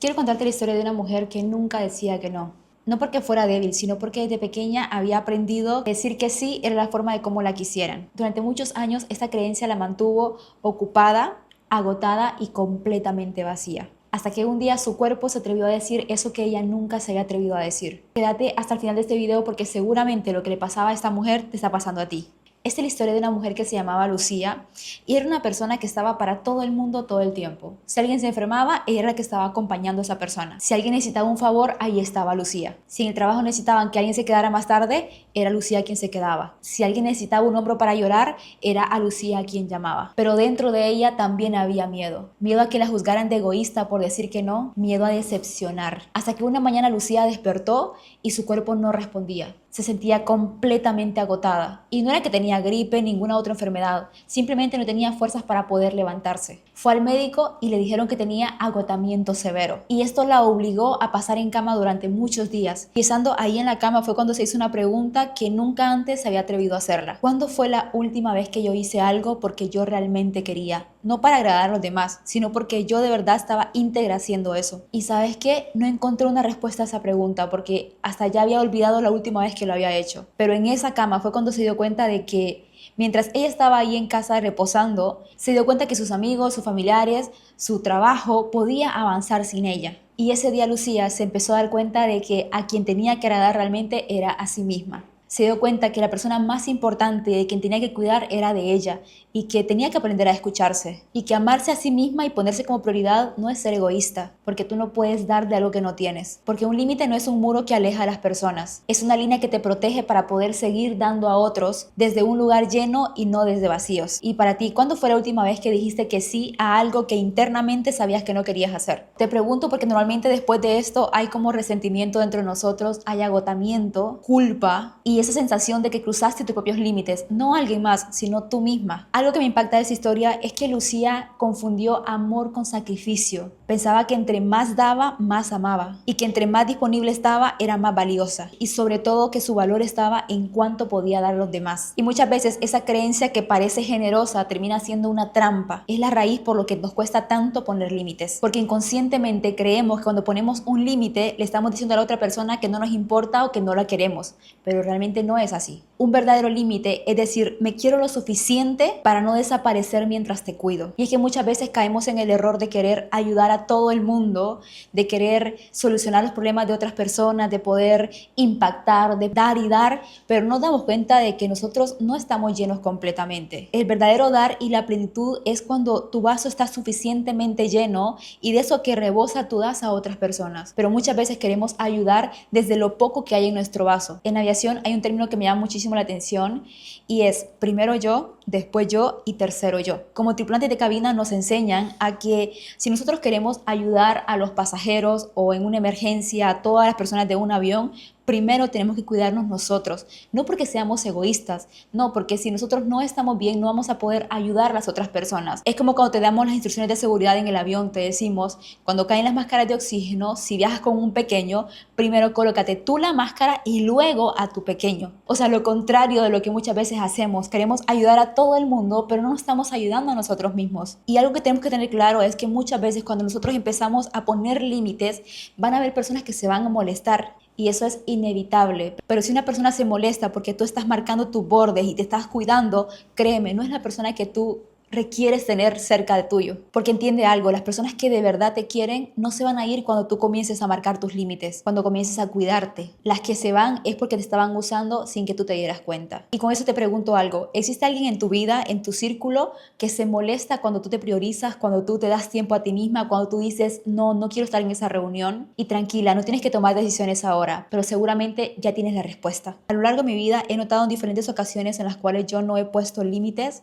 Quiero contarte la historia de una mujer que nunca decía que no. No porque fuera débil, sino porque desde pequeña había aprendido a decir que sí era la forma de cómo la quisieran. Durante muchos años esta creencia la mantuvo ocupada, agotada y completamente vacía. Hasta que un día su cuerpo se atrevió a decir eso que ella nunca se había atrevido a decir. Quédate hasta el final de este video porque seguramente lo que le pasaba a esta mujer te está pasando a ti. Esta es la historia de una mujer que se llamaba Lucía y era una persona que estaba para todo el mundo todo el tiempo. Si alguien se enfermaba, ella era la que estaba acompañando a esa persona. Si alguien necesitaba un favor, ahí estaba Lucía. Si en el trabajo necesitaban que alguien se quedara más tarde, era Lucía quien se quedaba. Si alguien necesitaba un hombro para llorar, era a Lucía quien llamaba. Pero dentro de ella también había miedo. Miedo a que la juzgaran de egoísta por decir que no, miedo a decepcionar. Hasta que una mañana Lucía despertó y su cuerpo no respondía. Se sentía completamente agotada. Y no era que tenía gripe, ninguna otra enfermedad. Simplemente no tenía fuerzas para poder levantarse. Fue al médico y le dijeron que tenía agotamiento severo. Y esto la obligó a pasar en cama durante muchos días. Y estando ahí en la cama fue cuando se hizo una pregunta que nunca antes se había atrevido a hacerla. ¿Cuándo fue la última vez que yo hice algo porque yo realmente quería? No para agradar a los demás, sino porque yo de verdad estaba íntegra haciendo eso. Y ¿sabes qué? No encontré una respuesta a esa pregunta porque hasta ya había olvidado la última vez que lo había hecho. Pero en esa cama fue cuando se dio cuenta de que mientras ella estaba ahí en casa reposando, se dio cuenta que sus amigos, sus familiares, su trabajo podía avanzar sin ella. Y ese día Lucía se empezó a dar cuenta de que a quien tenía que agradar realmente era a sí misma. Se dio cuenta que la persona más importante de quien tenía que cuidar era de ella y que tenía que aprender a escucharse y que amarse a sí misma y ponerse como prioridad no es ser egoísta, porque tú no puedes dar de algo que no tienes, porque un límite no es un muro que aleja a las personas, es una línea que te protege para poder seguir dando a otros desde un lugar lleno y no desde vacíos. Y para ti, ¿cuándo fue la última vez que dijiste que sí a algo que internamente sabías que no querías hacer? Te pregunto porque normalmente después de esto hay como resentimiento dentro de nosotros, hay agotamiento, culpa y esa sensación de que cruzaste tus propios límites, no alguien más, sino tú misma. Algo que me impacta de esa historia es que Lucía confundió amor con sacrificio. Pensaba que entre más daba, más amaba y que entre más disponible estaba, era más valiosa y sobre todo que su valor estaba en cuánto podía dar a los demás. Y muchas veces esa creencia que parece generosa termina siendo una trampa. Es la raíz por lo que nos cuesta tanto poner límites, porque inconscientemente creemos que cuando ponemos un límite le estamos diciendo a la otra persona que no nos importa o que no la queremos, pero realmente no es así. Un verdadero límite es decir, me quiero lo suficiente para no desaparecer mientras te cuido. Y es que muchas veces caemos en el error de querer ayudar a todo el mundo, de querer solucionar los problemas de otras personas, de poder impactar, de dar y dar, pero no damos cuenta de que nosotros no estamos llenos completamente. El verdadero dar y la plenitud es cuando tu vaso está suficientemente lleno y de eso que rebosa tú das a otras personas. Pero muchas veces queremos ayudar desde lo poco que hay en nuestro vaso. En aviación hay un término que me llama muchísimo la atención y es primero yo, después yo y tercero yo. Como tripulantes de cabina nos enseñan a que si nosotros queremos ayudar a los pasajeros o en una emergencia a todas las personas de un avión, primero tenemos que cuidarnos nosotros, no porque seamos egoístas, no, porque si nosotros no estamos bien no vamos a poder ayudar a las otras personas. Es como cuando te damos las instrucciones de seguridad en el avión, te decimos, cuando caen las máscaras de oxígeno, si viajas con un pequeño, primero colócate tú la máscara y luego a tu pequeño. O sea, lo contrario de lo que muchas veces hacemos, queremos ayudar a todo el mundo, pero no nos estamos ayudando a nosotros mismos. Y algo que tenemos que tener claro es que muchas veces cuando nosotros empezamos a poner límites, van a haber personas que se van a molestar. Y eso es inevitable. Pero si una persona se molesta porque tú estás marcando tus bordes y te estás cuidando, créeme, no es la persona que tú requieres tener cerca de tuyo. Porque entiende algo, las personas que de verdad te quieren no se van a ir cuando tú comiences a marcar tus límites, cuando comiences a cuidarte. Las que se van es porque te estaban usando sin que tú te dieras cuenta. Y con eso te pregunto algo, ¿existe alguien en tu vida, en tu círculo, que se molesta cuando tú te priorizas, cuando tú te das tiempo a ti misma, cuando tú dices, no, no quiero estar en esa reunión? Y tranquila, no tienes que tomar decisiones ahora, pero seguramente ya tienes la respuesta. A lo largo de mi vida he notado en diferentes ocasiones en las cuales yo no he puesto límites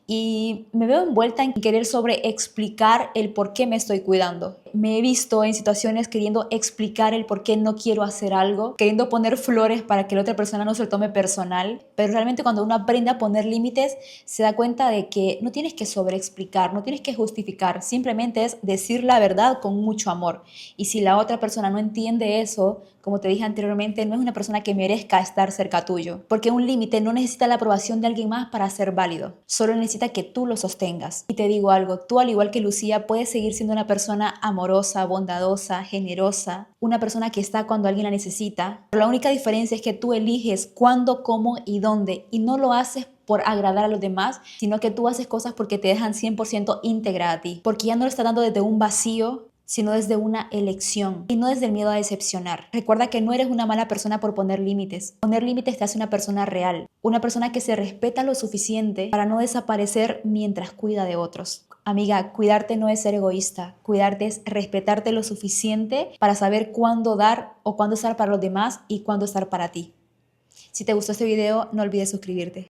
y me veo envuelta en querer sobreexplicar el por qué me estoy cuidando. Me he visto en situaciones queriendo explicar el por qué no quiero hacer algo, queriendo poner flores para que la otra persona no se lo tome personal, pero realmente cuando uno aprende a poner límites se da cuenta de que no tienes que sobreexplicar, no tienes que justificar, simplemente es decir la verdad con mucho amor. Y si la otra persona no entiende eso, como te dije anteriormente, no es una persona que merezca estar cerca tuyo, porque un límite no necesita la aprobación de alguien más para ser válido, solo necesita que tú lo sostengas. Y te digo algo, tú al igual que Lucía puedes seguir siendo una persona amorosa, amorosa, bondadosa, generosa, una persona que está cuando alguien la necesita. Pero la única diferencia es que tú eliges cuándo, cómo y dónde, y no lo haces por agradar a los demás, sino que tú haces cosas porque te dejan 100% íntegra a ti, porque ya no lo estás dando desde un vacío, sino desde una elección y no desde el miedo a decepcionar. Recuerda que no eres una mala persona por poner límites. Poner límites te hace una persona real, una persona que se respeta lo suficiente para no desaparecer mientras cuida de otros. Amiga, cuidarte no es ser egoísta, cuidarte es respetarte lo suficiente para saber cuándo dar o cuándo estar para los demás y cuándo estar para ti. Si te gustó este video, no olvides suscribirte.